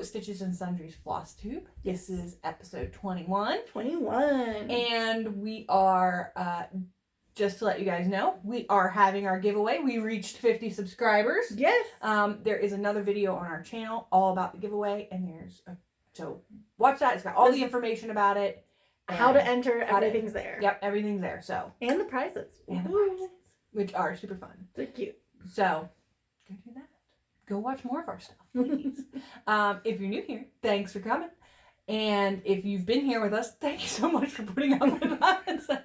Stitches and Sundries Flosstube. This is episode 21. 21. And we are, just to let you guys know, we are having our giveaway. We reached 50 subscribers. Yes. There is another video on our channel all about the giveaway. And so watch that. It's got all the information about it. How to enter, everything's there. Yep, everything's there. So. And the prizes. Which are super fun. They're cute. So, go do that. Go watch more of our stuff, please. If you're new here, thanks for coming. And if you've been here with us, thank you so much for putting up with us. The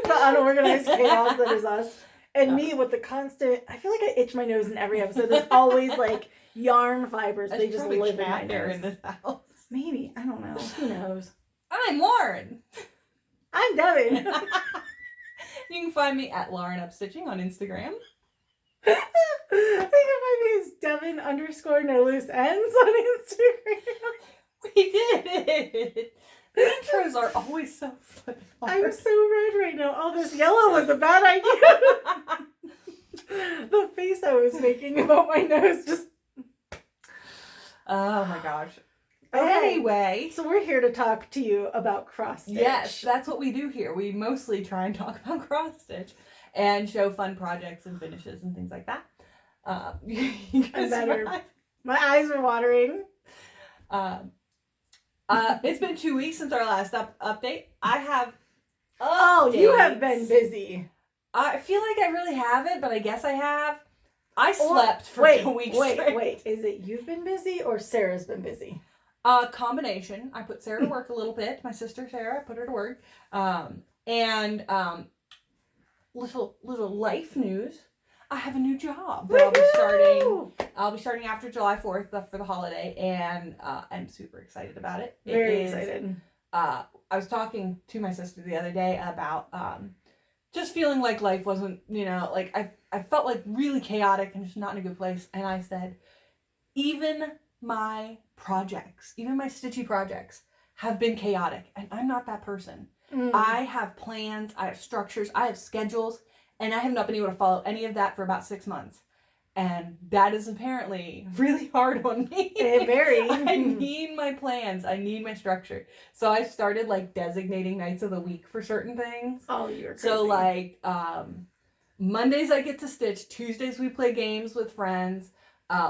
unorganized chaos that is us. And me with the constant, I feel like I itch my nose in every episode. There's always like yarn fibers. They just live in my nose. In this house. Maybe. I don't know. Who knows? I'm Lauren. I'm Devyn. You can find me at Lauren Upstitching on Instagram. I think my name is Devyn _no loose ends on Instagram. We did it. The intros are always so fun. I'm so red right now. All this yellow was a bad idea. The face I was making about my nose just... Oh my gosh. Okay. Anyway. So we're here to talk to you about cross stitch. Yes, that's what we do here. We mostly try and talk about cross stitch and show fun projects and finishes and things like that. I'm better. My eyes are watering. It's been 2 weeks since our last update. I have updates. You have been busy. I feel like I really haven't, but I guess I have. I slept for 2 weeks straight. Wait. Is it you've been busy or Sarah's been busy? Combination. I put Sarah to work a little bit. My sister Sarah, I put her to work. And little life news. I have a new job that I'll be starting after July 4th for the holiday, and I'm super excited about it. Very excited. I was talking to my sister the other day about just feeling like life wasn't, like I felt like really chaotic and just not in a good place. And I said, even my projects, even my stitchy projects have been chaotic, and I'm not that person. I have plans, I have structures, I have schedules, and I have not been able to follow any of that for about 6 months. And that is apparently really hard on me. Very. I need my plans. I need my structure. So I started designating nights of the week for certain things. Oh, you're crazy. So Mondays I get to stitch. Tuesdays we play games with friends.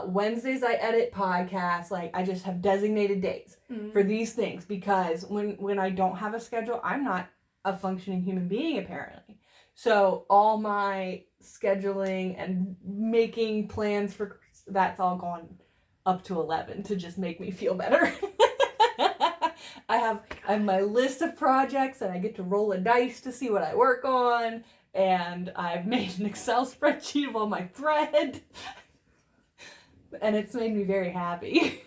Wednesdays I edit podcasts. I just have designated days for these things, because when I don't have a schedule, I'm not a functioning human being apparently. So all my scheduling and making plans for that's all gone up to 11 to just make me feel better. I have my list of projects and I get to roll a dice to see what I work on, and I've made an Excel spreadsheet of all my thread. And it's made me very happy.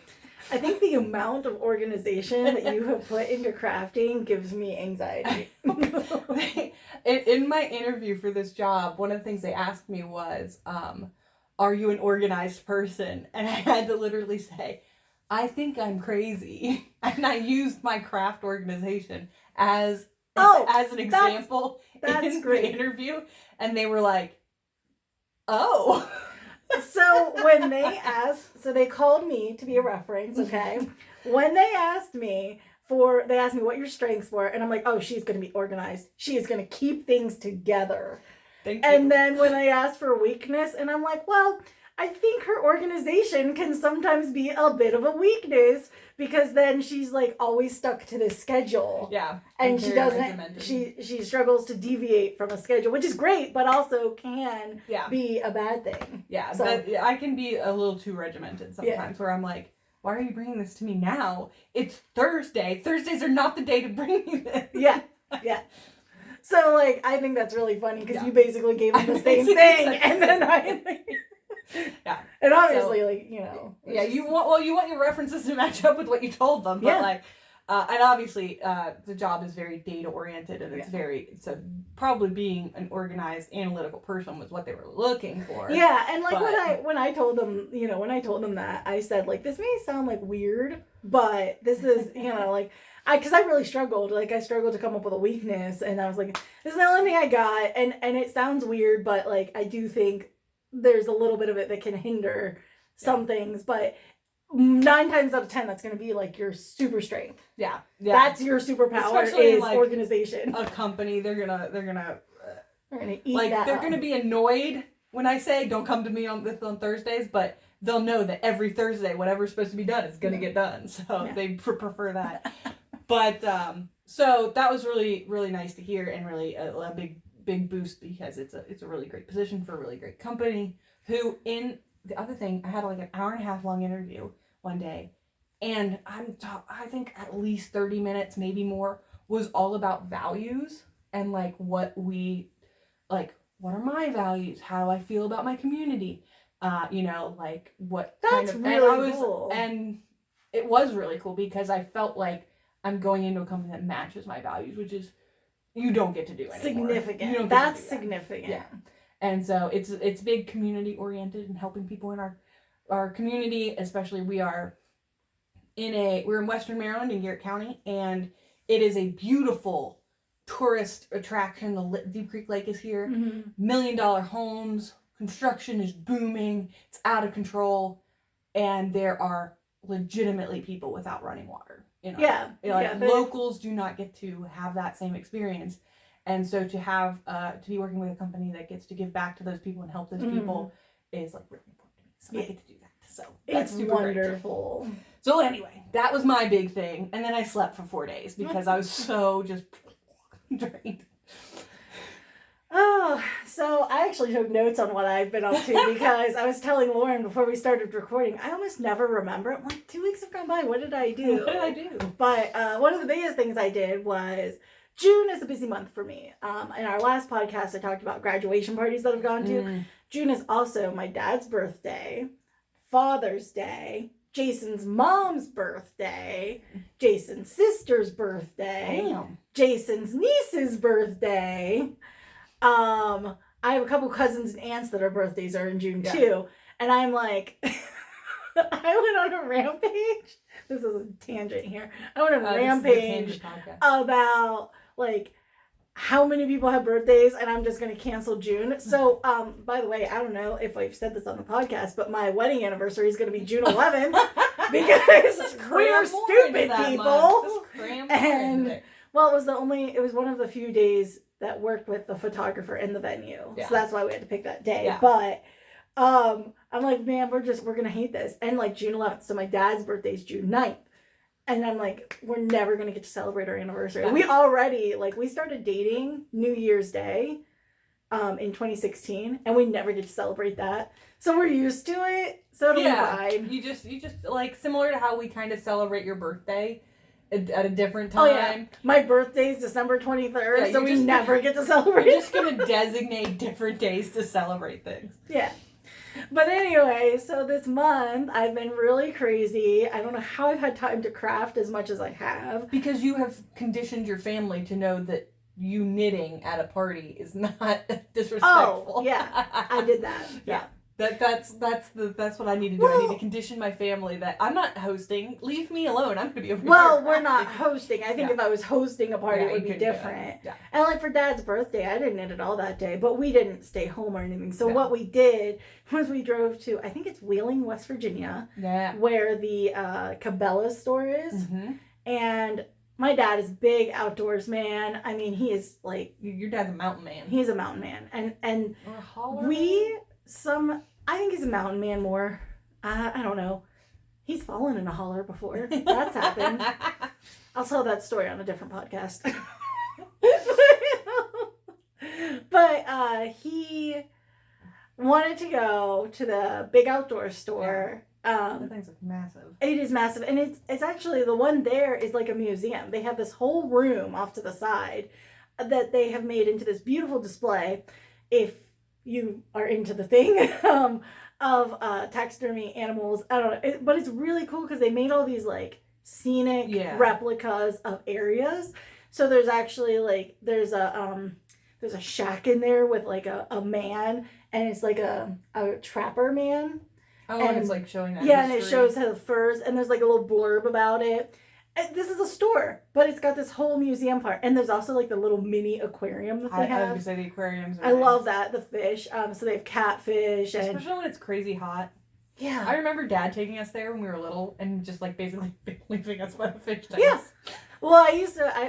I think the amount of organization that you have put into crafting gives me anxiety. In my interview for this job, one of the things they asked me was, are you an organized person? And I had to literally say, I think I'm crazy. And I used my craft organization as an example in the interview. And they were like, oh. So when they asked, they called me to be a reference, okay? When they asked me what your strengths were, and I'm like, oh, she's going to be organized. She is going to keep things together. Thank you. And then when I asked for weakness, and I'm like, well, I think her organization can sometimes be a bit of a weakness, because then she's always stuck to this schedule. Yeah. And she doesn't, she struggles to deviate from a schedule, which is great, but also can be a bad thing. Yeah. So I can be a little too regimented sometimes where I'm like, why are you bringing this to me now? It's Thursday. Thursdays are not the day to bring me this. Yeah. Yeah. So I think that's really funny, because you basically gave them the same thing, and then yeah. And obviously, yeah, you want your references to match up with what you told them, but and obviously, the job is very data oriented, and it's probably being an organized, analytical person was what they were looking for. Yeah, and when I told them, that, I said this may sound weird, but this is because I really struggled. I struggled to come up with a weakness, and I was like, this is the only thing I got, and it sounds weird, but I do think there's a little bit of it that can hinder some things, but 9 times out of 10, that's going to be like your super strength. Yeah. That's your superpower. Especially is like organization. A company, they're gonna eat like that they're up. gonna be annoyed when I say don't come to me on Thursdays, but they'll know that every Thursday whatever's supposed to be done is gonna get done. So they prefer that. But so that was really, really nice to hear, and really a big boost, because it's a really great position for a really great company. Who, in the other thing, I had like an hour and a half long interview one day, and I think at least 30 minutes, maybe more, was all about values and like what are my values? How do I feel about my community? Like what That's kind of, really cool. And it was really cool because I felt like I'm going into a company that matches my values, which is you don't get to do anymore. Significant. That's significant. Yeah. And so it's big community oriented and helping people in our community, especially we're in Western Maryland in Garrett County, and it is a beautiful tourist attraction. The Deep Creek Lake is here. $1 million homes. Construction is booming. It's out of control. And there are legitimately people without running water. Locals do not get to have that same experience. And so to be working with a company that gets to give back to those people and help those people is like really important to me. So I get to do that. So that's it's super wonderful. Great. So anyway, that was my big thing. And then I slept for 4 days because I was so just drained. Oh, so I actually took notes on what I've been up to because I was telling Lauren before we started recording, I almost never remember. I'm like, 2 weeks have gone by. What did I do? But one of the biggest things I did was June is a busy month for me. In our last podcast, I talked about graduation parties that I've gone to. June is also my dad's birthday, Father's Day, Jason's mom's birthday, Jason's sister's birthday, Jason's niece's birthday. I have a couple cousins and aunts that our birthdays are in June too. And I'm like, I went on a rampage. This is a tangent here. I went on a rampage about like how many people have birthdays, and I'm just going to cancel June. So, by the way, I don't know if I've said this on the podcast, but my wedding anniversary is going to be June 11th because we're stupid people. And well, it was one of the few days that worked with the photographer in the venue. So that's why we had to pick that day. But I'm like, man, we're gonna hate this. And like June 11th, so my dad's birthday is June 9th. And I'm like, we're never gonna get to celebrate our anniversary. We already, we started dating New Year's Day in 2016, and we never get to celebrate that. So we're used to it. So it'll be fine. You just like similar to how we kind of celebrate your birthday at a different time. Oh, yeah. My birthday's December 23rd, so we never get to celebrate. You're just going to designate different days to celebrate things. Yeah. But anyway, so this month I've been really crazy. I don't know how I've had time to craft as much as I have. Because you have conditioned your family to know that you knitting at a party is not disrespectful. Oh, yeah. I did that. Yeah. That's what I need to do. I need to condition my family that I'm not hosting. Leave me alone. I'm gonna be over here. Well, we're not hosting. I think if I was hosting a party, it would be different. Yeah. And like for Dad's birthday, I didn't knit it all that day, but we didn't stay home or anything. So what we did was we drove to, I think it's Wheeling, West Virginia, where the Cabela's store is, and my dad is big outdoors man. I mean, he is like, your dad's a mountain man. He's a mountain man, and or a holler I think he's a mountain man more. I don't know. He's fallen in a holler before. That's happened. I'll tell that story on a different podcast. But he wanted to go to the big outdoor store. That thing's like massive. It is massive. And it's actually, the one there is like a museum. They have this whole room off to the side that they have made into this beautiful display. If you are into the thing of taxidermy animals. I don't know. But it's really cool because they made all these like scenic replicas of areas. So there's actually there's a shack in there with like a man, and it's like a trapper man. Oh, and it's like showing that. Yeah, history. And it shows how the furs, and there's like a little blurb about it. And this is a store, but it's got this whole museum part, and there's also like the little mini aquarium that they have. I was gonna say the aquariums. I love that, the fish. So they have catfish, especially when it's crazy hot. Yeah. I remember Dad taking us there when we were little and just like basically leaving us by the fish tanks. Yeah. Well,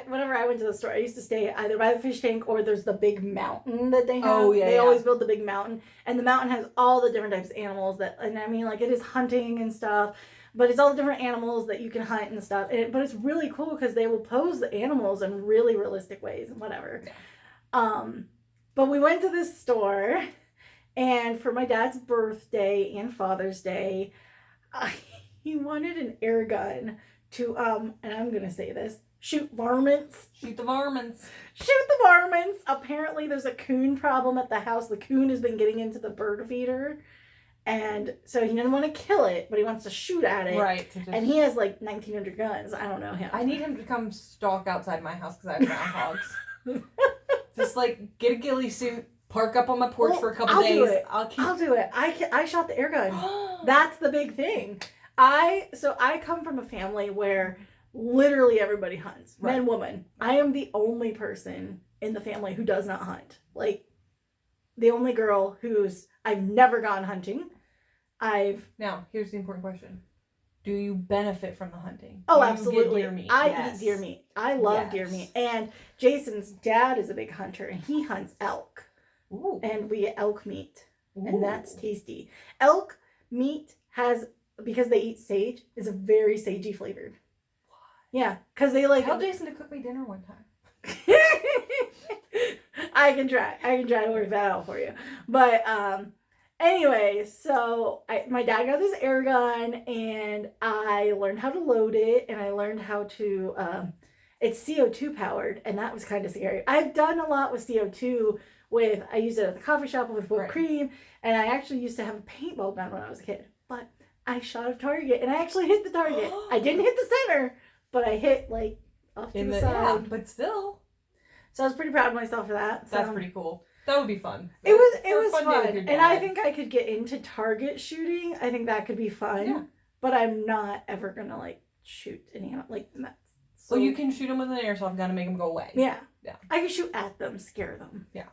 whenever I went to the store, I used to stay either by the fish tank or there's the big mountain that they have. Oh, yeah, They always build the big mountain. And the mountain has all the different types of animals and I mean, like, it is hunting and stuff, but it's all the different animals that you can hunt and stuff. But it's really cool because they will pose the animals in really realistic ways and whatever. Yeah. But we went to this store, and for my dad's birthday and Father's Day, he wanted an air gun to, and I'm going to say this, shoot varmints. Shoot the varmints. Shoot the varmints. Apparently there's a coon problem at the house. The coon has been getting into the bird feeder. And so he doesn't want to kill it, but he wants to shoot at it. Right. And he has like 1,900 guns. I don't know him. I need him to come stalk outside my house because I have groundhogs. Just like get a ghillie suit, park up on my porch for a couple days. I'll do it. I shot the air gun. That's the big thing. I come from a family where literally everybody hunts. Right. Man, woman. I am the only person in the family who does not hunt. Like, the only girl I've never gone hunting. Now, here's the important question. Do you benefit from the hunting? Oh, Do you absolutely. Get deer meat? I eat deer meat. I love deer meat. And Jason's dad is a big hunter, and he hunts elk. Ooh. And we get elk meat. Ooh. And that's tasty. Elk meat because they eat sage, is a very sagey flavored. What? Yeah, because they like... Tell Jason to cook me dinner one time. I can try to work that out for you. But anyway, so my dad got this air gun, and I learned how to load it, and I learned how to it's CO2 powered, and that was kind of scary. I've done a lot with CO2 I used it at the coffee shop with whipped cream, and I actually used to have a paintball gun when I was a kid, but I shot a target, and I actually hit the target. I didn't hit the center, but I hit like off to the side. Yeah, but still. So I was pretty proud of myself for that. So. That's pretty cool. That would be fun. It was fun. And I think I could get into target shooting. I think that could be fun. Yeah. But I'm not ever going to like shoot any animal. Like, that's so you can shoot them with an airsoft gun to make them go away. Yeah. Yeah. I can shoot at them, scare them. Yeah.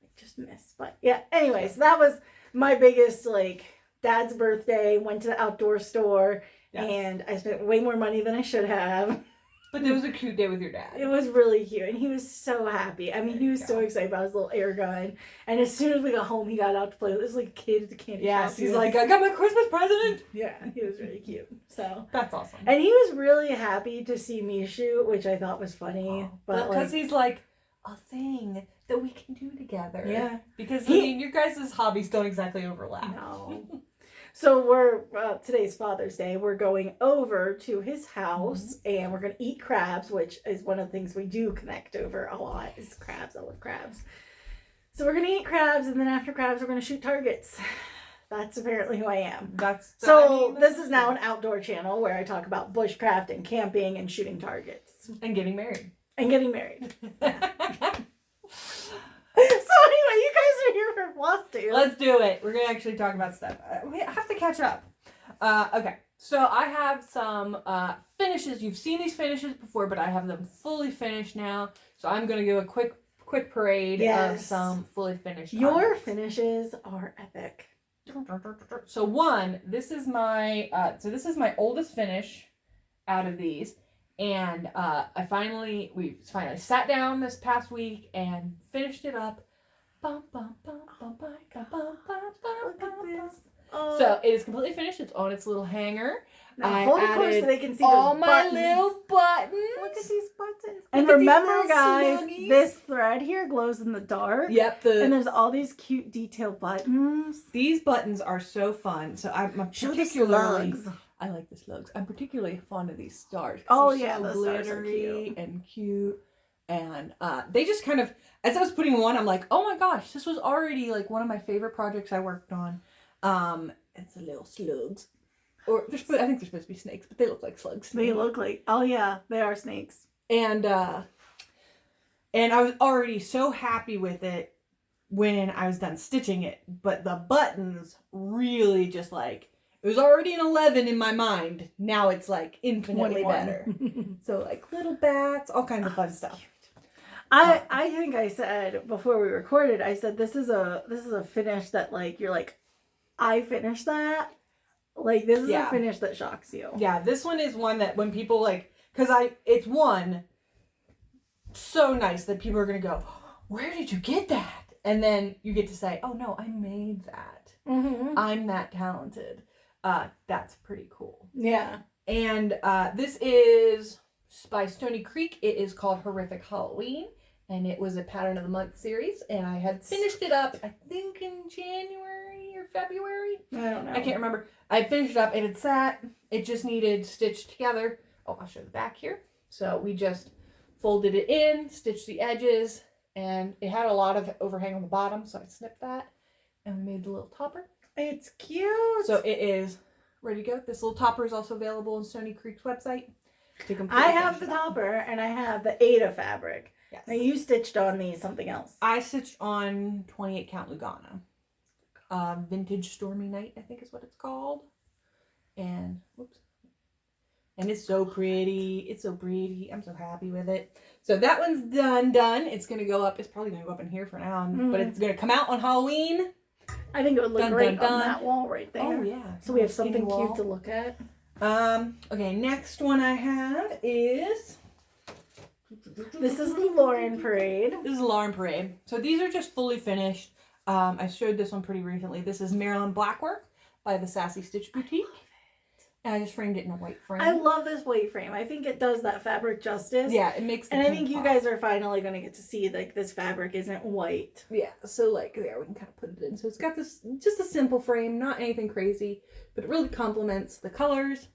Like, just miss. But yeah, anyway, so that was my biggest, like, dad's birthday. Went to the outdoor store, and I spent way more money than I should have. But it was a cute day with your dad. It was really cute, and he was so happy. I mean, he was so excited about his little air gun. And as soon as we got home, he got out to play with this like kid at the candy shop. Yes, he's like, I got my Christmas present. Yeah, he was really cute. So that's awesome. And he was really happy to see me shoot, which I thought was funny. But because he's like, a thing that we can do together. Yeah. Because I mean, your guys' hobbies don't exactly overlap. No. So we're, today's Father's Day, we're going over to his house, and we're going to eat crabs, which is one of the things we do connect over a lot, is crabs. I love crabs. So we're going to eat crabs, and then after crabs, we're going to shoot targets. That's apparently who I am. This is now an outdoor channel where I talk about bushcraft and camping and shooting targets. And getting married. So anyway, you guys are here for Flosstube. Let's do it. We're going to actually talk about stuff. We have to catch up. Okay. So I have some finishes. You've seen these finishes before, but I have them fully finished now. So I'm going to do a quick parade of some fully finished Your finishes are epic. So this is my oldest finish out of these. And we finally sat down this past week and finished it up. Look at this. So it is completely finished. It's on its little hanger. Now hold it close so they can see all those my buttons. little buttons. Look at these buttons. And remember, guys, this thread here glows in the dark. Yep. And there's all these cute detailed buttons. These buttons are so fun. So I'm particularly... I like the slugs. I'm particularly fond of these stars. Oh yeah, so the stars are cute. And cute. And they just kind of, as I was putting them on, I'm like, oh my gosh, this was already like one of my favorite projects I worked on. It's the little slugs. Or I think they're supposed to be snakes, but they look like slugs. They look like, oh yeah, they are snakes. And I was already so happy with it when I was done stitching it, but the buttons really just like, it was already an 11 in my mind. Now it's like infinitely 21. better. So like little bats, all kinds of fun stuff. I think I said before we recorded, I said this is a finish that like you're like, I finished that Like, this is a finish that shocks you. Yeah, this one is one that when people like, because it's one so nice that people are going to go, where did you get that? And then you get to say, oh no, I made that. Mm-hmm. I'm that talented. That's pretty cool. Yeah. And this is by Stoney Creek. It is called Horrific Halloween. And it was a Pattern of the Month series. And I had finished it up, I think in January or February. I don't know. I can't remember. I finished it up and it sat. It just needed stitched together. Oh, I'll show the back here. So we just folded it in, stitched the edges, and it had a lot of overhang on the bottom. So I snipped that and we made the little topper. It's cute. So it is ready to go. This little topper is also available on Stoney Creek's website. I have the topper and I have the Ada fabric. Yes. Now you stitched on these something else. I stitched on 28 count Lugana. Vintage Stormy Night, I think is what it's called. And whoops. And it's so pretty. It's so pretty. I'm so happy with it. So that one's done. It's going to go up. It's probably going to go up in here for now. But it's going to come out on Halloween. I think it would look great on that wall right there. Oh, yeah. So we have something cute to look at. Okay, next one I have is... This is the Lauren Parade. This is the Lauren Parade. So these are just fully finished. I showed this one pretty recently. This is Maryland Blackwork by the Sassy Stitch Boutique. And I just framed it in a white frame. I love this white frame. I think it does that fabric justice. Yeah, it makes the And I think pink you pop. guys are finally going to get to see, like, this fabric isn't white. Yeah, so, like, there, we can kind of put it in. So it's got this, just a simple frame, not anything crazy, but it really complements the colors.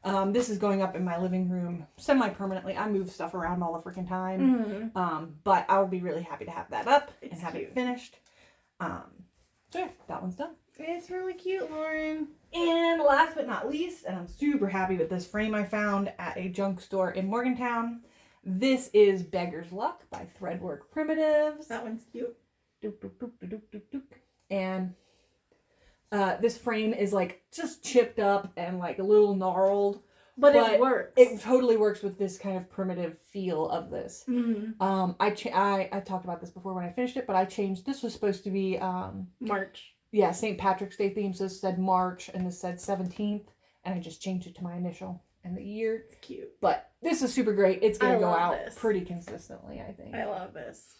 This is going up in my living room semi-permanently. I move stuff around all the freaking time. Mm-hmm. But I would be really happy to have that up It's and have cute. it finished. So yeah, that one's done. It's really cute, Lauren. And last but not least, and I'm super happy with this frame I found at a junk store in Morgantown. This is Beggar's Luck by Threadwork Primitives. That one's cute. Doop, doop, doop, doop, doop, doop. And this frame is like just chipped up and like a little gnarled. But it works. It totally works with this kind of primitive feel of this. Mm-hmm. I talked about this before when I finished it, but I changed. This was supposed to be March. Yeah, St. Patrick's Day theme. So this said March and this said 17th, and I just changed it to my initial and the year. It's cute. But this is super great. It's gonna go out this. pretty consistently, I think. I love this.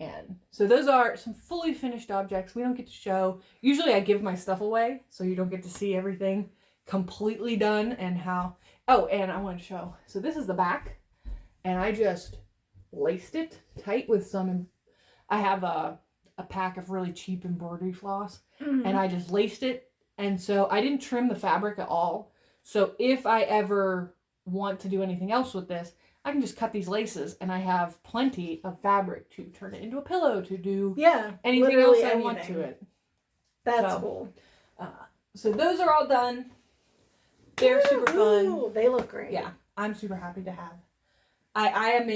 And so those are some fully finished objects we don't get to show. Usually I give my stuff away, so you don't get to see everything completely done and how. Oh, and I want to show. So this is the back, and I just laced it tight with some. I have a pack of really cheap embroidery floss, and I just laced it, and so I didn't trim the fabric at all. So if I ever want to do anything else with this, I can just cut these laces, and I have plenty of fabric to turn it into a pillow, to do anything else I want to it. That's cool. So those are all done. They're super fun. They look great. Yeah, I'm super happy to have. I am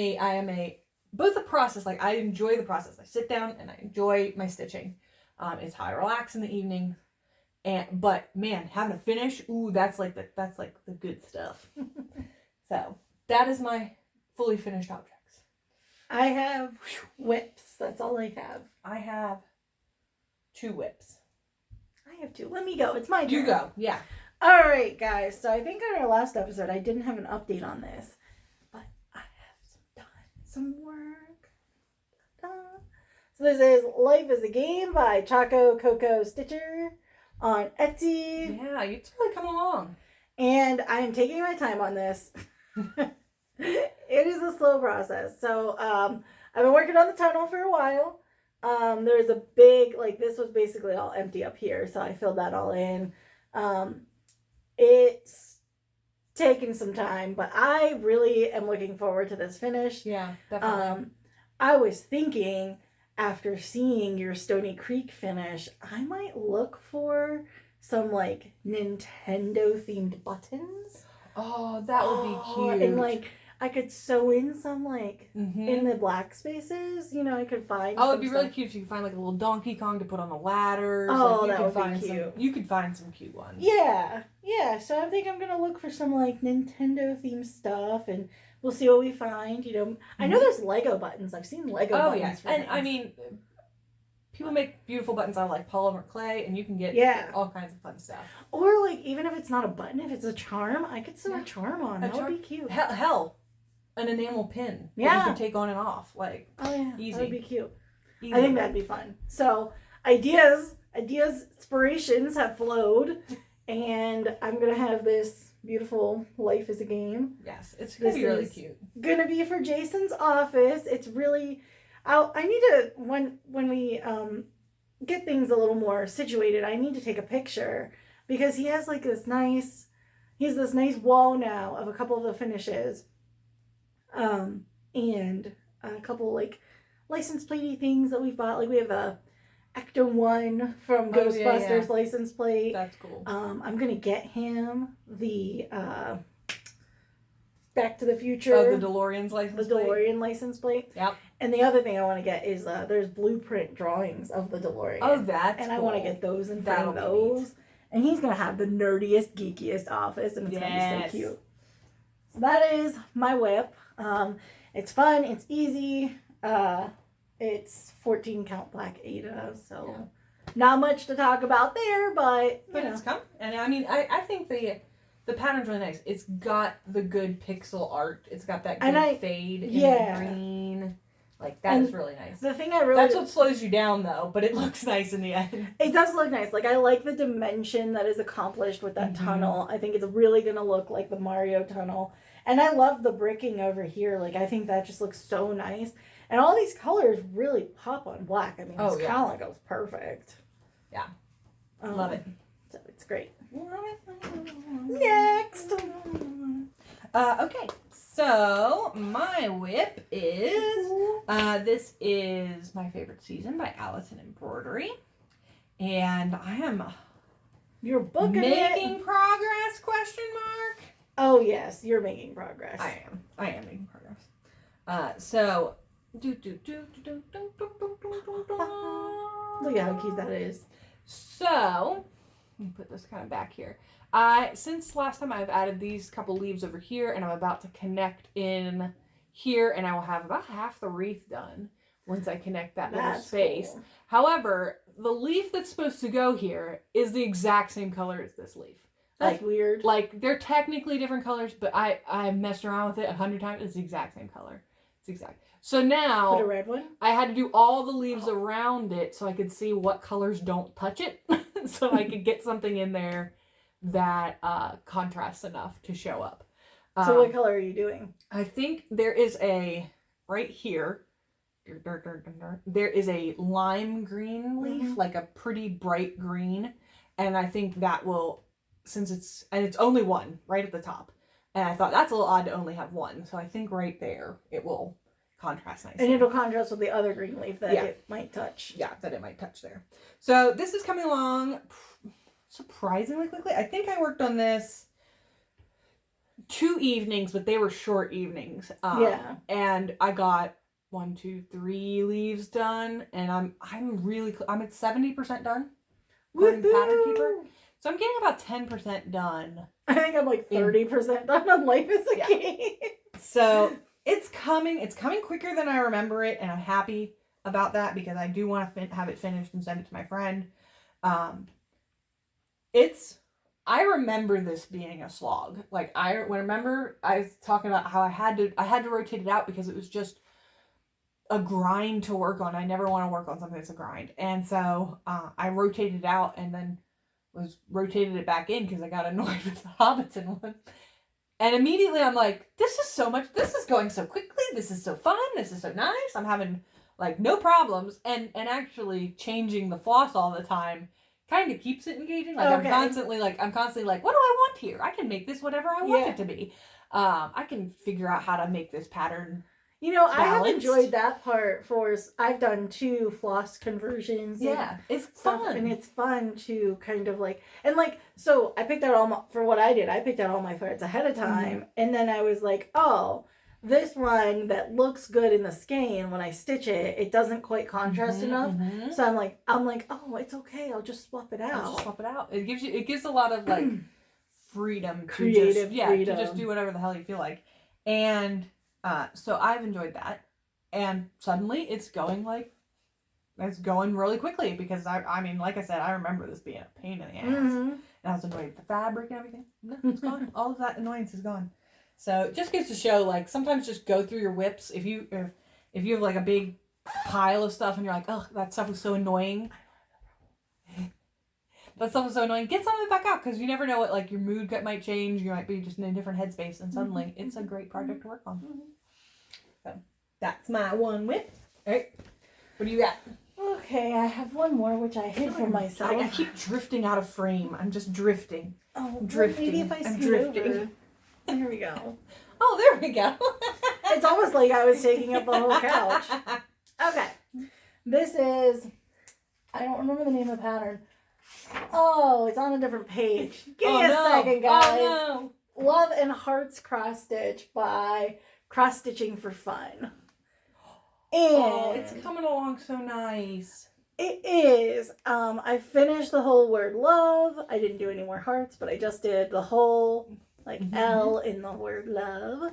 a both the process, like I enjoy the process. I sit down and I enjoy my stitching. It's how I relax in the evening. But man, having a finish, ooh, that's like the good stuff. So that is my fully finished objects. I have whips. That's all I have. I have 2 whips. I have 2. Let me go. It's my turn. You go. Yeah. All right, guys. So I think on our last episode, I didn't have an update on this, but I have done some work. Ta-da. So this is Life is a Game by Choco Coco Stitcher on Etsy. Yeah, it's really come along. And I'm taking my time on this. It is a slow process. So I've been working on the tunnel for a while. There's a big, like, this was basically all empty up here, so I filled that all in. It's taken some time, but I really am looking forward to this finish. Yeah, definitely. I was thinking, after seeing your Stoney Creek finish, I might look for some, like, Nintendo themed buttons. Oh, that would be cute. And, like, I could sew in some, like, in the black spaces. You know, I could find it'd be really cute if you could find, like, a little Donkey Kong to put on the ladders. Oh, like, that would be cute. You could find some cute ones. Yeah. So I think I'm going to look for some, like, Nintendo themed stuff, and we'll see what we find. You know, I know there's Lego buttons. I've seen Lego buttons for and things. I mean, people make beautiful buttons out of like polymer clay, and you can get all kinds of fun stuff. Or like even if it's not a button, if it's a charm, I could sew a charm on. That would be cute. Hell, an enamel pin that you can take on and off. Like, easy. That would be cute. Easy. I think that'd be fun. So ideas, inspirations have flowed, and I'm gonna have this beautiful Life is a Game. Yes, it's gonna be really cute. Gonna be for Jason's office. It's really. I need to when we get things a little more situated. I need to take a picture because he has like this nice. He has this nice wall now of a couple of the finishes, and a couple like license platey things that we've bought. Like we have the Ecto 1 from Ghostbusters license plate. That's cool. I'm gonna get him the Back to the Future. Oh, the DeLorean's license plate. The DeLorean license plate. Yep. And the other thing I want to get is there's blueprint drawings of the DeLorean. Oh, that's and cool. I want to get those and frame those. And he's gonna have the nerdiest, geekiest office, and it's gonna be so cute. So that is my whip. It's fun. It's easy. It's 14 count black Ada, so not much to talk about there, but it's coming. And I mean, I think the pattern's really nice. It's got the good pixel art. It's got that good fade in the green. Like, that is really nice. The thing I really... That's what slows you down, though, but it looks nice in the end. It does look nice. Like, I like the dimension that is accomplished with that tunnel. I think it's really going to look like the Mario tunnel. And I love the bricking over here. Like, I think that just looks so nice. And all these colors really pop on black. I mean, this color goes perfect. Yeah. Love it. So, it's great. Next. Okay. So, my whip is, this is My Favorite Season by Allison Embroidery. And I am You're booking making progress, question mark? Oh, yes. You're making progress. I am making progress. So, look at how cute that is. So, let me put this kind of back here. Since last time I've added these couple leaves over here, and I'm about to connect in here, and I will have about half the wreath done once I connect that little space. Cool. However, the leaf that's supposed to go here is the exact same color as this leaf. That's weird. Like, they're technically different colors, but I messed around with it 100 times. It's the exact same color. It's exact. So now, put a red one? I had to do all the leaves around it so I could see what colors don't touch it. So I could get something in there that contrasts enough to show up. So what color are you doing? I think there is right here, there is a lime green leaf, like a pretty bright green. And I think that will, it's only one right at the top. And I thought that's a little odd to only have one. So I think right there it will contrast nicely. And it'll contrast with the other green leaf that it might touch. Yeah, that it might touch there. So this is coming along surprisingly quickly. I think I worked on this 2 evenings, but they were short evenings. And I got 1, 2, 3 leaves done, and I'm at 70% done. According to Pattern Keeper. So I'm getting about 10% done. I think I'm like 30% done on Life is a Game. So it's coming quicker than I remember it, and I'm happy about that because I do want to have it finished and send it to my friend. I remember this being a slog. Like, I remember I was talking about how I had to rotate it out because it was just a grind to work on. I never want to work on something that's a grind. And so I rotated it out and then rotated it back in because I got annoyed with the hobbits in one. And immediately I'm like, this is going so quickly, this is so fun, this is so nice, I'm having like no problems, and actually changing the floss all the time kind of keeps it engaging. Like, I'm constantly like, what do I want here? I can make this whatever I want it to be. I can figure out how to make this pattern balanced. I have enjoyed that part I've done 2 floss conversions. Yeah, it's fun. And it's fun to kind of like, and like, so I picked out for what I did, I picked out all my threads ahead of time. And then I was like, oh, this one that looks good in the skein, when I stitch it, it doesn't quite contrast enough. So I'm like, oh, it's okay. I'll just swap it out. It gives a lot of like freedom, creative freedom. To just do whatever the hell you feel like. And so I've enjoyed that. And suddenly it's going like it's going really quickly because I mean, like I said, I remember this being a pain in the ass. Mm-hmm. And I was annoyed with the fabric and everything. No, it's gone. All of that annoyance is gone. So it just goes to show, like, sometimes just go through your whips. If you have like a big pile of stuff and you're like, oh, that stuff was so annoying. That stuff was so annoying. Get some of it back out because you never know what, like, your mood might change. You might be just in a different headspace and suddenly it's a great project to work on. So that's my one whip. All right. What do you got? Okay, I have one more which I hid from myself. I keep drifting out of frame. I'm just drifting. Oh, I'm drifting. Maybe if I scoot over. There we go. Oh, there we go. It's almost like I was taking up the whole couch. Okay. This is, I don't remember the name of the pattern. Oh, it's on a different page. Give me a second, guys. Oh, no. Love and Hearts Cross Stitch by Cross Stitching for Fun. And it's coming along so nice. It is. I finished the whole word love. I didn't do any more hearts, but I just did the whole L in the word love.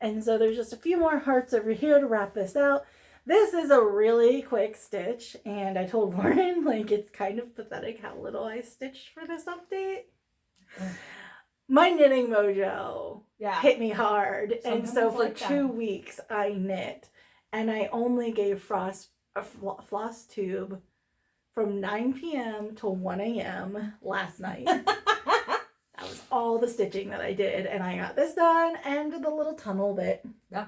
And so there's just a few more hearts over here to wrap this out. This is a really quick stitch, and I told Lauren, like, it's kind of pathetic how little I stitched for this update. My knitting mojo hit me hard. Sometimes, and so for like 2 weeks I knit, and I only gave Flosstube from 9 p.m. till 1 a.m. last night. That was all the stitching that I did, and I got this done and the little tunnel bit. Yeah.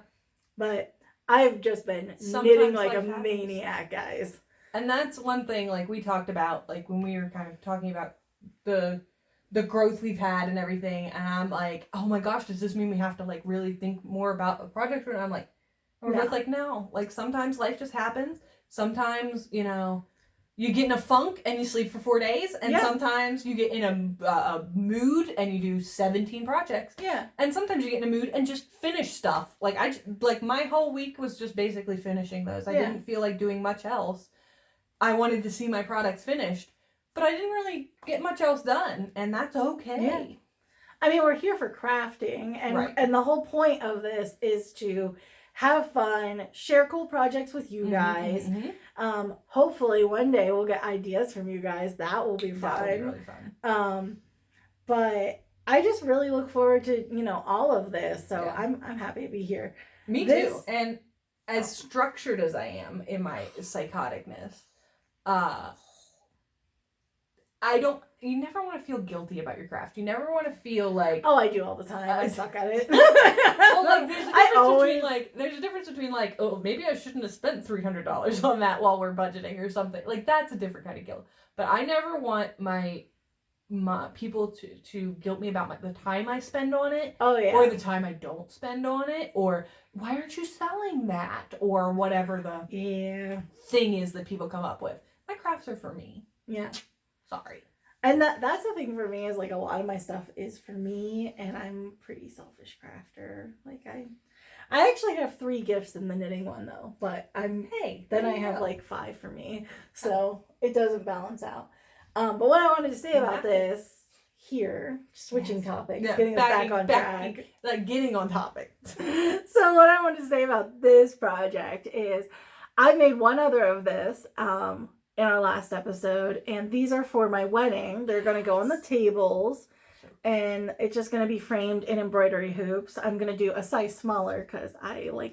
But I've just been knitting like a maniac, guys. And that's one thing, like, we talked about, like, when we were kind of talking about the growth we've had and everything, and I'm like, oh my gosh, does this mean we have to, like, really think more about a project? And I'm like, we're both like, no. Like, sometimes life just happens. Sometimes, you know, you get in a funk and you sleep for 4 days, and sometimes you get in a mood and you do 17 projects. Yeah. And sometimes you get in a mood and just finish stuff. Like my whole week was just basically finishing those. I didn't feel like doing much else. I wanted to see my products finished, but I didn't really get much else done, and that's okay. Yeah. I mean, we're here for crafting, and the whole point of this is to have fun, share cool projects with you guys. Mm-hmm. Hopefully one day we'll get ideas from you guys. That will be fun. That will be really fun. But I just really look forward to, you know, all of this. So I'm happy to be here. Me too. And as structured as I am in my psychoticness, you never want to feel guilty about your craft. You never want to feel like... Oh, I do all the time. I suck at it. Well, like, there's a difference between, like, oh, maybe I shouldn't have spent $300 on that while we're budgeting or something. Like, that's a different kind of guilt. But I never want my people to guilt me about the time I spend on it. Oh, yeah. Or the time I don't spend on it. Or, why aren't you selling that? Or whatever the thing is that people come up with. My crafts are for me. Yeah. Sorry. And that's the thing for me, is like a lot of my stuff is for me, and I'm a pretty selfish crafter. Like I actually have 3 gifts in the knitting one though, but I have like 5 for me, so it doesn't balance out. But what I wanted to say about this here, switching topics, getting us back on track, like getting on topic. So what I wanted to say about this project is I made one other of this. In our last episode, and these are for my wedding. They're going to go on the tables, and it's just going to be framed in embroidery hoops. I'm going to do a size smaller because I'm going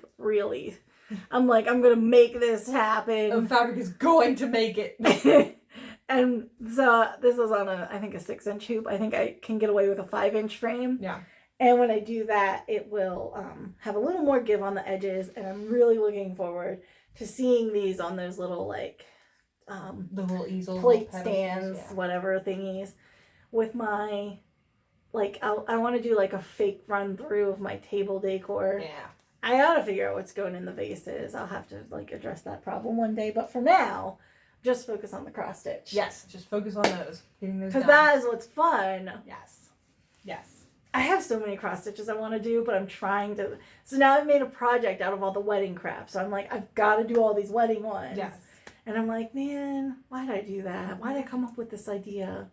to make this happen. The fabric is going to make it. And so this is on I think a 6-inch hoop. I think I can get away with a 5-inch frame. Yeah. And when I do that, it will have a little more give on the edges, and I'm really looking forward to seeing these on those little, like, the little easel, plate stands, whatever thingies, with my, like, I want to do like a fake run through of my table decor. Yeah. I gotta figure out what's going in the vases. I'll have to, like, address that problem one day. But for now, just focus on the cross stitch. Yes, just focus on those. Getting those done. Because that is what's fun. Yes. Yes. I have so many cross stitches I want to do, but I'm trying to. So now I've made a project out of all the wedding crap. So I'm like, I've got to do all these wedding ones. Yes. And I'm like, man, why did I do that? Why did I come up with this idea?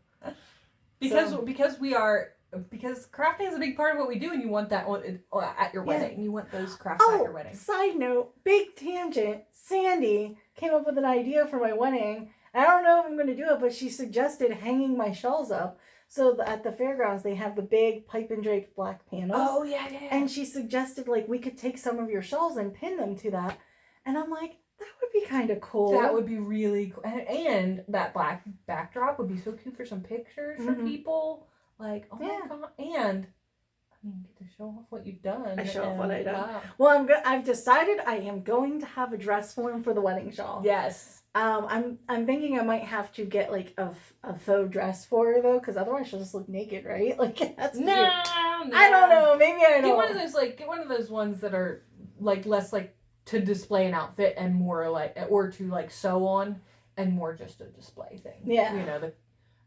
Because crafting is a big part of what we do, and you want that at your wedding. You want those crafts at your wedding. Side note, big tangent. Sandy came up with an idea for my wedding. I don't know if I'm going to do it, but she suggested hanging my shawls up. So at the fairgrounds, they have the big pipe and draped black panels. Oh, yeah. And she suggested, like, we could take some of your shawls and pin them to that. And I'm like, that would be kind of cool. That would be really cool. And that black backdrop would be so cute for some pictures for people. Like, oh my God. And, I mean, get to show off what you've done. I show off what I've done. Well, I've decided I am going to have a dress form for the wedding shawl. Yes. I'm thinking I might have to get like a faux dress for her though, because otherwise she'll just look naked, right? Like that's weird. No. I don't know. Maybe I don't. Get one of those ones that are like less like to display an outfit and more like or to like sew on and more just a display thing. Yeah. You know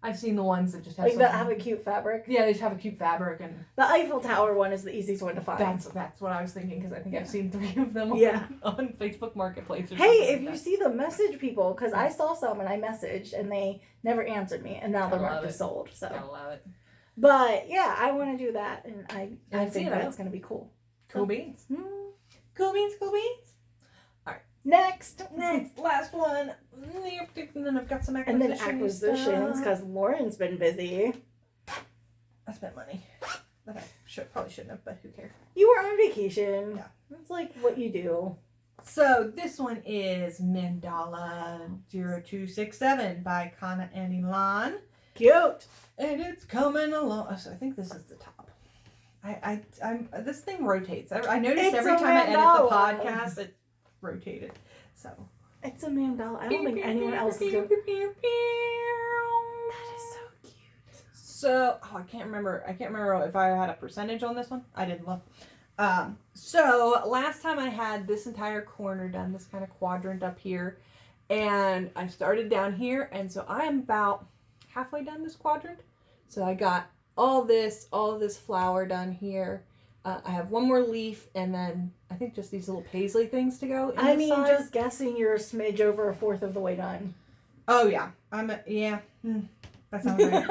I've seen the ones that just have like that have a cute fabric. Yeah, they just have a cute fabric and the Eiffel Tower one is the easiest one to find. That's what I was thinking because I think I've seen 3 of them on Facebook Marketplace. Hey, if you see them, message people because I saw some and I messaged and they never answered me and now they're marked sold. So I love it. But yeah, I want to do that and I think that's gonna be cool. Cool beans. Cool beans. All right. Next, last one. And then I've got some acquisitions because Lauren's been busy. I spent money that I probably shouldn't have, but who cares? You were on vacation. Yeah. It's like what you do. So this one is Mandala 0267 by Kana and Elan. Cute. And it's coming along. So I think this is the top. I'm this thing rotates. I noticed every time I edit the podcast, it rotated. So it's a mandala. I don't think anyone else is doing. That is so cute. So I can't remember if I had a percentage on this one. I didn't look. So last time I had this entire corner done, this kind of quadrant up here, and I started down here, and so I am about halfway done this quadrant. So I got all this flower done here. I have one more leaf, and then I think just these little paisley things to go. Just guessing you're a smidge over a fourth of the way done. Oh yeah, that sounds right.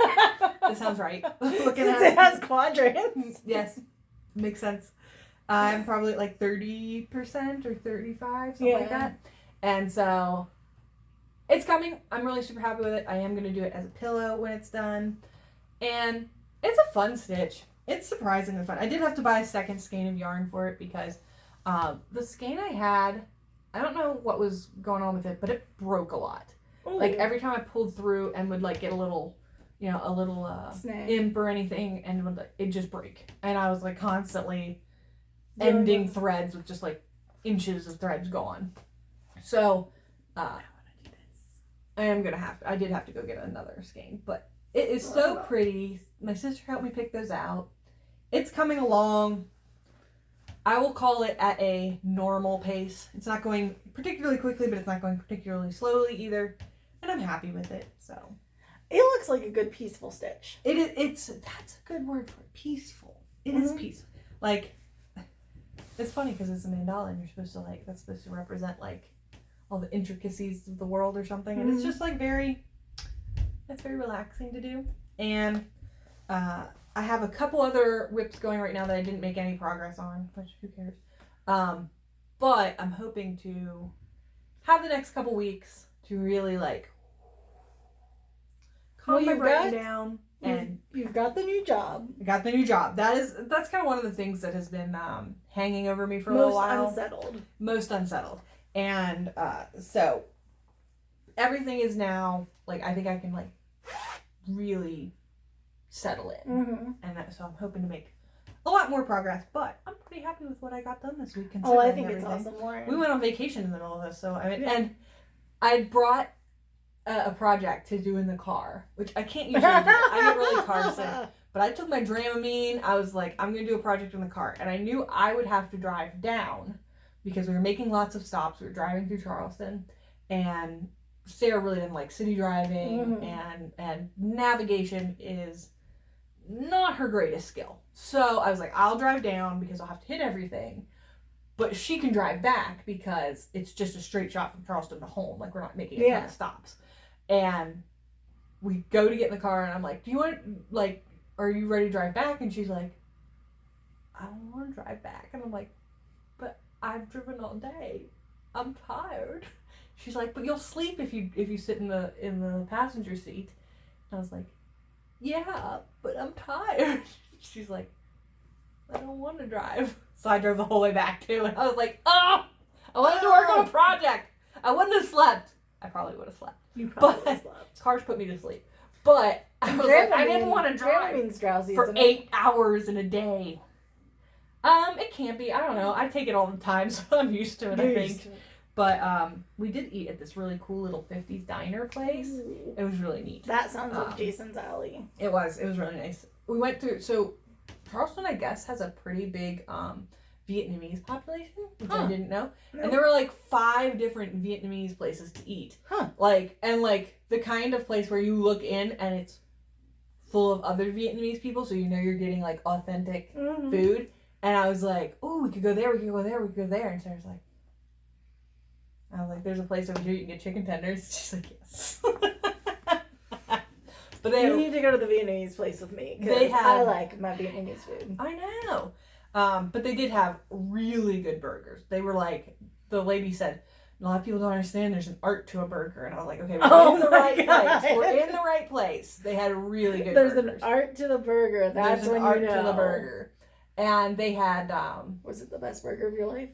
That sounds right. Looking at it has quadrants. Yes, makes sense. I'm probably like 30% or 35, something like that. And so it's coming. I'm really super happy with it. I am going to do it as a pillow when it's done. And it's a fun stitch. It's surprisingly fun. I did have to buy a second skein of yarn for it because the skein I had, I don't know what was going on with it, but it broke a lot. Ooh. Like every time I pulled through and would like get a little imp or anything, and it just break. And I was like constantly ending threads with just like inches of threads gone. So I want to do this. I did have to go get another skein, but it is so pretty. My sister helped me pick those out. It's coming along. I will call it at a normal pace. It's not going particularly quickly, but it's not going particularly slowly either. And I'm happy with it. So it looks like a good peaceful stitch. That's a good word for it. Peaceful. It is peaceful. Like, it's funny because it's a mandala and that's supposed to represent like all the intricacies of the world or something. And it's just like it's very relaxing to do. And I have a couple other whips going right now that I didn't make any progress on, which who cares. But I'm hoping to have the next couple weeks to really like calm my brain down. And you've got the new job. I got the new job. That's kind of one of the things that has been hanging over me for a little while. Most unsettled. And so everything is now like I think I can like really settle in. And so I'm hoping to make a lot more progress, but I'm pretty happy with what I got done this week. I think it's awesome, Lauren. We went on vacation in the middle of this, so and I brought a project to do in the car, which I can't usually do. I get really car sick, but I took my Dramamine. I was like, I'm gonna do a project in the car, and I knew I would have to drive down because we were making lots of stops. We were driving through Charleston, and Sarah really didn't like city driving, and navigation is not her greatest skill. So I was like, I'll drive down because I'll have to hit everything, but she can drive back because it's just a straight shot from Charleston to home. Like we're not making a ton of stops. And we go to get in the car and I'm like, are you ready to drive back? And she's like, I don't want to drive back. And I'm like, but I've driven all day. I'm tired. She's like, but you'll sleep if you sit in the passenger seat. And I was like, yeah, but I'm tired. She's like, I don't want to drive. So I drove the whole way back too, and I was like, oh, I wanted to work on a project. I wouldn't have slept. I probably would have slept. You probably would have slept. Cars put me to sleep. But I was like, I didn't want to drive drowsy, for 8 hours in a day. It can't be. I don't know. I take it all the time, so I'm used to it, I think. But we did eat at this really cool little 50s diner place. Ooh. It was really neat. That sounds like Jason's alley. It was really nice. We went through, so Charleston, I guess, has a pretty big Vietnamese population, which I didn't know. No. And there were like 5 different Vietnamese places to eat. Like the kind of place where you look in and it's full of other Vietnamese people, so you know you're getting like authentic food. And I was like, oh, we could go there, we could go there, we could go there. And Sarah's like, I was like, there's a place over here you can get chicken tenders. She's like, yes. But you need to go to the Vietnamese place with me. I like my Vietnamese food. I know. But they did have really good burgers. They were like, the lady said, a lot of people don't understand there's an art to a burger. And I was like, okay, we're in the right place. We're in the right place. They had really good burgers. There's an art to the burger. That's when you know. There's an art to the burger. And they had... was it the best burger of your life?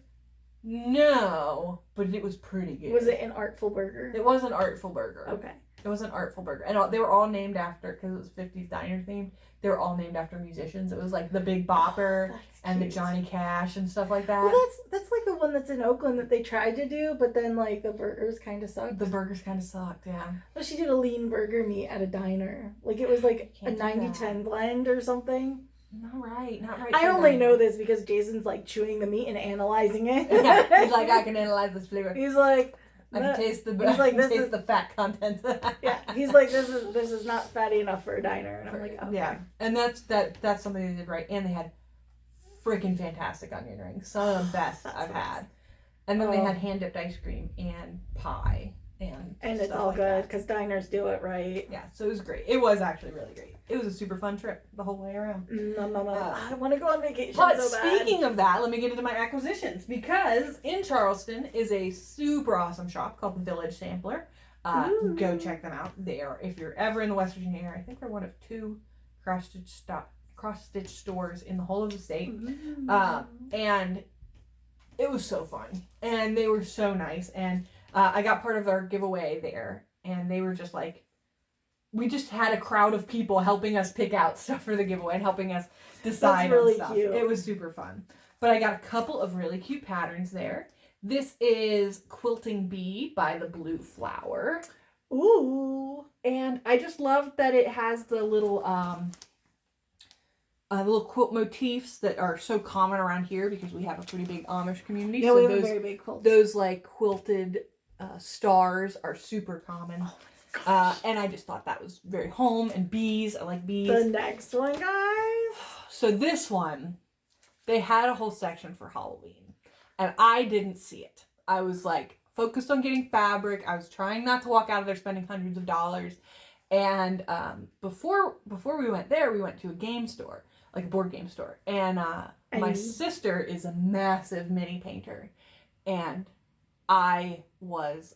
No, but it was pretty good. Was it an artful burger? It was an artful burger. Okay. It was an artful burger. And they were all named after, because it was 50s diner themed, they were all named after musicians. It was like the Big Bopper and the Johnny Cash and stuff like that. Well, that's like the one that's in Oakland that they tried to do, but then like the burgers kind of sucked. The burgers kind of sucked, yeah. Well, she did a lean burger meat at a diner. Like it was like a 90-10 blend or something. Not right. I only know this because Jason's like chewing the meat and analyzing it. Yeah, he's like, I can analyze this flavor. He's like, I can taste the fat content. Yeah, he's like, this is not fatty enough for a diner, and I'm like, okay. Yeah, and that's something they did right, and they had freaking fantastic onion rings, some of the best I've had, and then they had hand dipped ice cream and pie and it's all like good because diners do it right. Yeah, so it was great. It was actually really great. It was a super fun trip the whole way around. I want to go on vacation but so bad. Speaking of that, let me get into my acquisitions because in Charleston is a super awesome shop called the Village Sampler. Go check them out there if you're ever in the West Virginia area. I think we're one of 2 cross-stitch stores in the whole of the state. And it was so fun. And they were so nice. And I got part of our giveaway there. And they were just like, we just had a crowd of people helping us pick out stuff for the giveaway and helping us decide on stuff. Cute. It was super fun. But I got a couple of really cute patterns there. This is Quilting Bee by the Blue Flower. Ooh. And I just love that it has the little quilt motifs that are so common around here because we have a pretty big Amish community. Yeah, so we have a very big quilt. Those like quilted stars are super common. And I just thought that was very home and bees. I like bees. The next one, guys. So this one, they had a whole section for Halloween. And I didn't see it. I was like focused on getting fabric. I was trying not to walk out of there spending hundreds of dollars. And before we went there, we went to a game store, like a board game store. And my sister is a massive mini painter. And I was...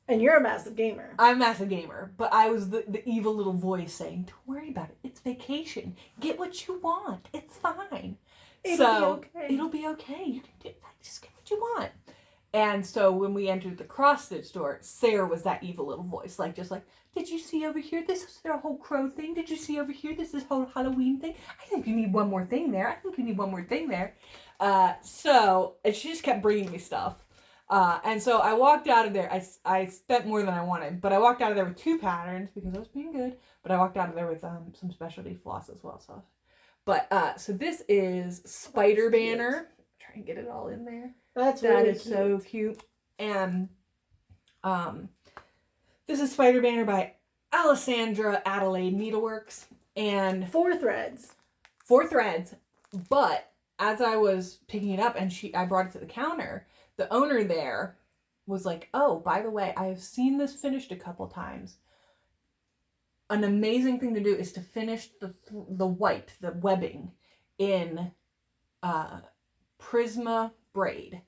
and you're a massive gamer. I'm a massive gamer. But I was the evil little voice saying, don't worry about it. It's vacation. Get what you want. It's fine. It'll be okay. You can just get what you want. And so when we entered the cross-stitch store, Sarah was that evil little voice. Like, just like, did you see over here? This is their whole crow thing. Did you see over here? This is whole Halloween thing. I think you need one more thing there. I think you need one more thing there. And she just kept bringing me stuff. And so I walked out of there. I spent more than I wanted. But I walked out of there with 2 patterns because I was being good. But I walked out of there with some specialty floss as well. So this is Spider Banner. Try and get it all in there. That really is cute. So cute. And this is Spider Banner by Alessandra Adelaide Needleworks. And 4 threads. 4 threads. But as I was picking it up and I brought it to the counter, the owner there was like, oh, by the way, I have seen this finished a couple times. An amazing thing to do is to finish the webbing in Prisma braid.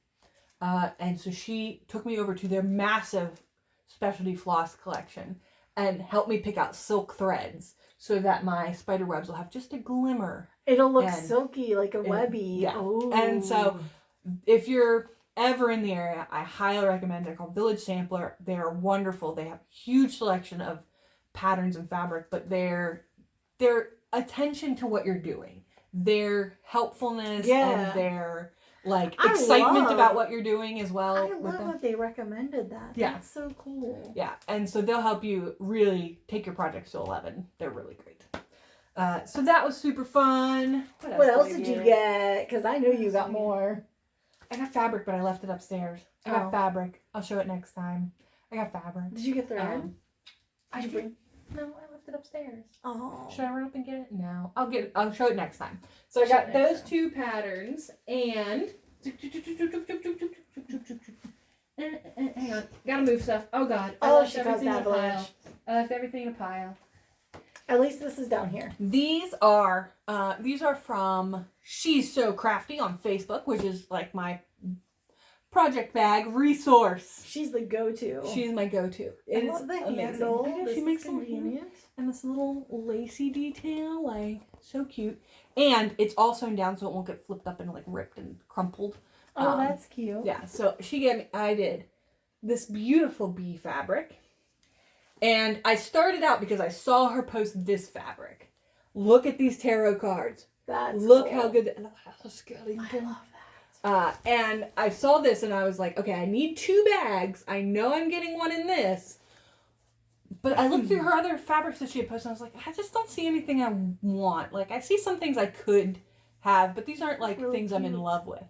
And so she took me over to their massive specialty floss collection and helped me pick out silk threads so that my spider webs will have just a glimmer. It'll look silky, like a webby. Yeah. Ooh. And so if you're ever in the area, I highly recommend. They're called Village Sampler. They're wonderful. They have a huge selection of patterns and fabric, but their attention to what you're doing, their helpfulness, and their like excitement about what you're doing as well. I love that they recommended that. Yeah. That's so cool. Yeah, and so they'll help you really take your projects to 11. They're really great. So that was super fun. What else did you get? Because I know you got more. I got fabric, but I left it upstairs. I got fabric. I'll show it next time. I got fabric. Did you get thread? Did you bring? No, I left it upstairs. Oh. Should I run up and get it? No. I'll show it next time. So I got those two patterns and hang on. Gotta move stuff. Oh God. I left everything in a pile. I left everything in a pile. At least this is down here. These are from She's So Crafty on Facebook, which is like my project bag resource. She's the go-to. She's my go-to. I love the handle. She makes convenient. And this little lacy detail, like so cute. And it's all sewn down so it won't get flipped up and like ripped and crumpled. Oh, that's cute. Yeah, so I did this beautiful bee fabric. And I started out because I saw her post this fabric. Look at these tarot cards. Look how good. I love that. And I saw this and I was like, okay, I need 2 bags. I know I'm getting one in this. But I looked through her other fabrics that she had posted and I was like, I just don't see anything I want. Like, I see some things I could have, but these aren't like really things cute. I'm in love with.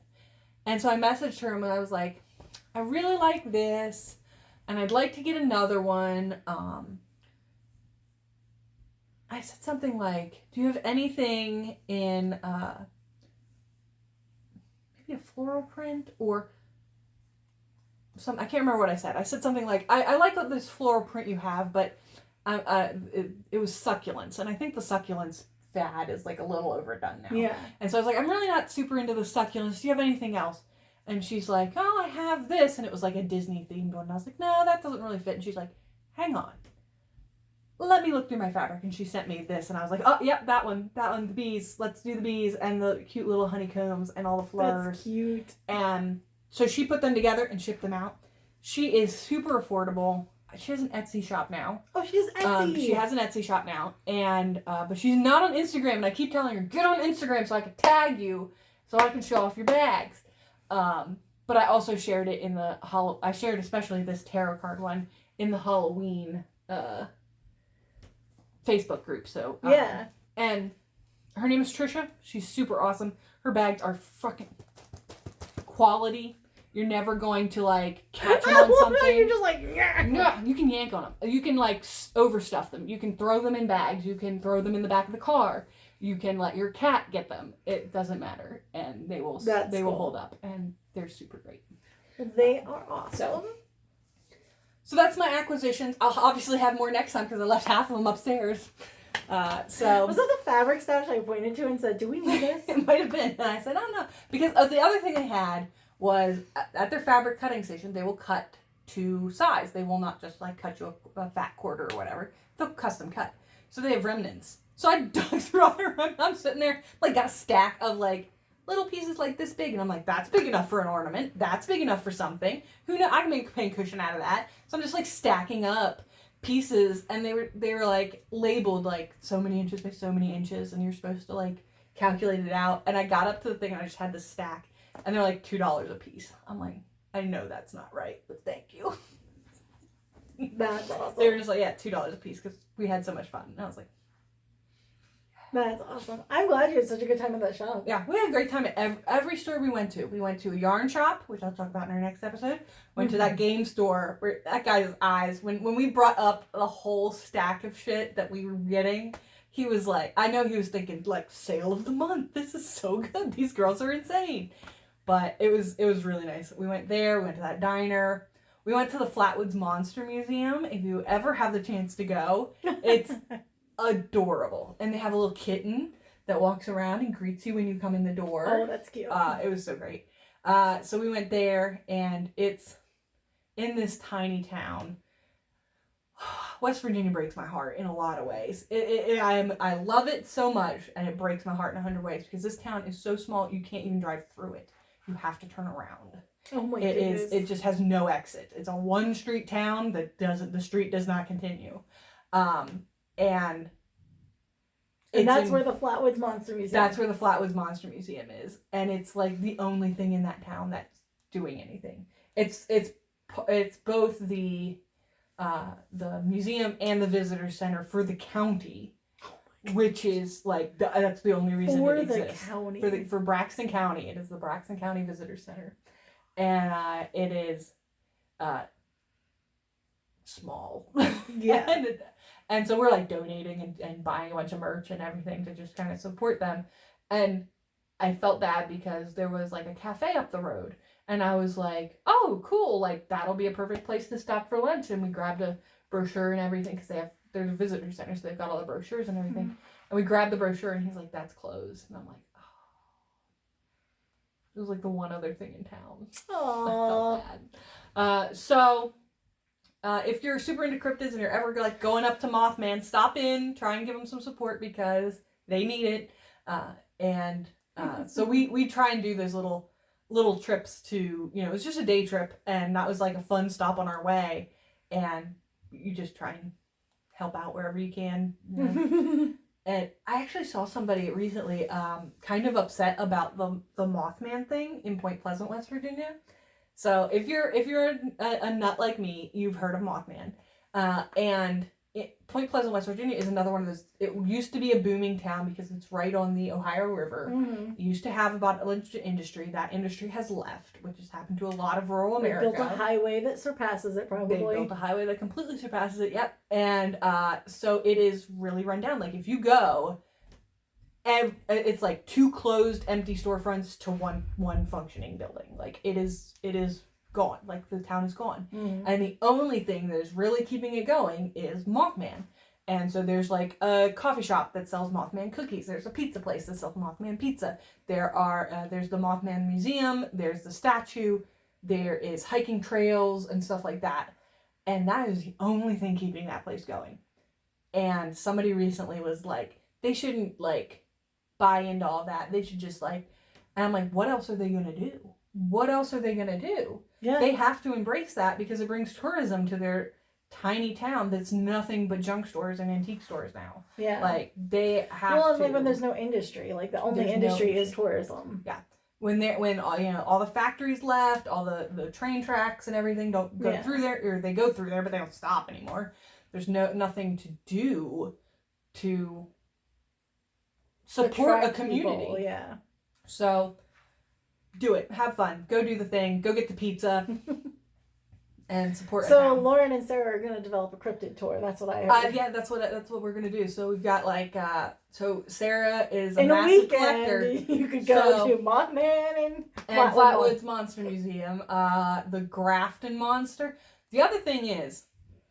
And so I messaged her and I was like, I really like this. And I'd like to get another one. I said something like, do you have anything in maybe a floral print or some? I can't remember what I said. I said something like, I like this floral print you have, but it was succulents. And I think the succulents fad is like a little overdone now. Yeah. And so I was like, I'm really not super into the succulents. Do you have anything else? And she's like, oh, I have this. And it was like a Disney themed one. And I was like, no, that doesn't really fit. And she's like, hang on. Let me look through my fabric. And she sent me this. And I was like, oh, yep, that one, the bees. Let's do the bees and the cute little honeycombs and all the flowers. That's cute. And so she put them together and shipped them out. She is super affordable. She has an Etsy shop now. Oh, she has Etsy. She has an Etsy shop now. And, but she's not on Instagram. And I keep telling her, get on Instagram so I can tag you so I can show off your bags. But I also shared it in the I shared especially this tarot card one in the Halloween Facebook group. So yeah, and her name is Trisha. She's super awesome. Her bags are fucking quality. You're never going to like catch them on something. You're just like yeah. You can yank on them. You can like overstuff them. You can throw them in bags. You can throw them in the back of the car. You can let your cat get them. It doesn't matter, and they will will hold up, and they're super great. They are awesome. So that's my acquisitions. I'll obviously have more next time because I left half of them upstairs. So was that the fabric stash I pointed to and said, "Do we need this?" It might have been, and I said, "Oh no," because the other thing they had was at their fabric cutting station, they will cut to size. They will not just like cut you a fat quarter or whatever. They'll custom cut. So they have remnants. So I dug through all their remnants. I'm sitting there, like, got a stack of, like, little pieces like this big. And I'm like, that's big enough for an ornament. That's big enough for something. Who knows? I can make a pincushion out of that. So I'm just, like, stacking up pieces. And they were like, labeled, like, so many inches by so many inches. And you're supposed to, like, calculate it out. And I got up to the thing and I just had this stack. And they're, like, $2 a piece. I'm like, I know that's not right, but thank you. That's awesome. They were just like, yeah, $2 a piece because we had so much fun. And I was like, that's awesome. I'm glad you had such a good time at that shop. Yeah, we had a great time at every store we went to. We went to a yarn shop, which I'll talk about in our next episode. Went to that game store where that guy's eyes, when we brought up the whole stack of shit that we were getting, he was like, I know he was thinking, like, sale of the month. This is so good. These girls are insane. But it was really nice. We went there. We went to that diner. We went to the Flatwoods Monster Museum. If you ever have the chance to go, it's adorable. And they have a little kitten that walks around and greets you when you come in the door. Oh, that's cute. It was so great. So we went there, and it's in this tiny town. West Virginia breaks my heart in a lot of ways. I love it so much, and it breaks my heart in 100 ways, because this town is so small you can't even drive through it. You have to turn around. Oh my goodness. It just has no exit. It's a one street town the street does not continue. And that's where the Flatwoods Monster Museum. That's where the Flatwoods Monster Museum is, and it's like the only thing in that town that's doing anything. It's both the museum and the visitor center for the county, which is like that's the only reason for it exists. the county. For Braxton County. It is the Braxton County Visitor Center, and it is small. Yeah. And so we're like donating and buying a bunch of merch and everything to just kind of support them. And I felt bad because there was like a cafe up the road, and I was like, oh, cool, like that'll be a perfect place to stop for lunch. And we grabbed a brochure and everything, because there's a visitor center, so they've got all the brochures and everything. Mm-hmm. And we grabbed the brochure, and he's like, that's closed. And I'm like, oh. It was like the one other thing in town. Aww. I felt bad. So if you're super into cryptids and you're ever like going up to Mothman, stop in, try and give them some support, because they need it. So we try and do those little trips to, it's just a day trip, and that was like a fun stop on our way, and you just try and help out wherever you can. And I actually saw somebody recently kind of upset about the Mothman thing in Point Pleasant, West Virginia. So if you're a nut like me, you've heard of Mothman. And Point Pleasant, West Virginia is another one of those. It used to be a booming town because it's right on the Ohio River. Mm-hmm. It used to have about a bunch of industry. That industry has left, which has happened to a lot of rural America. They built a highway that surpasses it, probably. They built a highway that completely surpasses it, yep. And so it is really run down. Like if you go, it's like 2 closed empty storefronts to one functioning building. Like it is gone. Like the town is gone. Mm-hmm. And the only thing that is really keeping it going is Mothman. And so there's like a coffee shop that sells Mothman cookies. There's a pizza place that sells Mothman pizza. There's the Mothman Museum. There's the statue. There is hiking trails and stuff like that. And that is the only thing keeping that place going. And somebody recently was like, they shouldn't like buy into all that. They should just like, and I'm like, what else are they going to do? What else are they going to do? Yeah. They have to embrace that because it brings tourism to their tiny town that's nothing but junk stores and antique stores now. Yeah. Like they have to. Well, like when there's no industry, like the only industry is tourism. Yeah. When all the factories left, all the train tracks and everything don't go through there, or they go through there but they don't stop anymore. There's nothing to do to support a community. People, yeah. So do it. Have fun. Go do the thing. Go get the pizza. And support. So Lauren and Sarah are going to develop a cryptid tour. That's what I heard. Yeah, that's what we're going to do. So we've got like so Sarah is a massive collector. You could go to Mothman and Flatwoods Monster Museum, the Grafton Monster. The other thing is,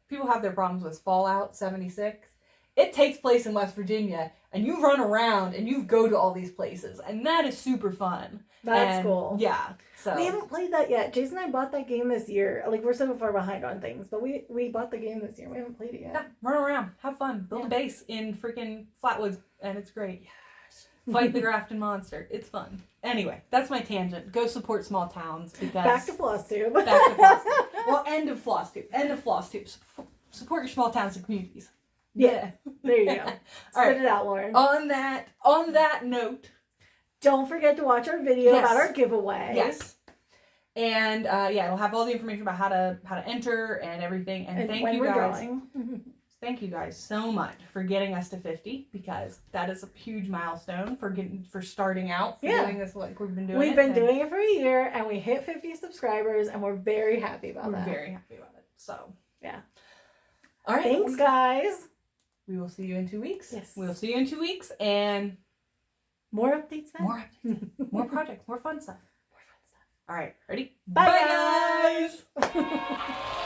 people have their problems with Fallout 76. It takes place in West Virginia, and you run around and you go to all these places, and that is super fun. That's cool. Yeah. So we haven't played that yet. Jason and I bought that game this year. Like, we're so far behind on things, but we bought the game this year. We haven't played it yet. Yeah, run around, have fun, build a base in freaking Flatwoods, and it's great. Yes. Fight the Grafton Monster. It's fun. Anyway, that's my tangent. Go support small towns because back to Flosstube. Well, end of Flosstube. Support your small towns and communities. Yeah. There you go. Spit it out, Lauren. On that note, don't forget to watch our video about our giveaway. Yes. And it'll have all the information about how to enter and everything. And thank you guys. Thank you guys so much for getting us to 50, because that is a huge milestone for starting out doing this like we've been doing. We've been doing it for a year, and we hit 50 subscribers, and we're very happy about that. We're very happy about it. So yeah. All right. Thanks, guys. We will see you in 2 weeks. Yes. We'll see you in 2 weeks, and more updates then. More updates. More projects. More fun stuff. More fun stuff. All right. Ready? Bye guys.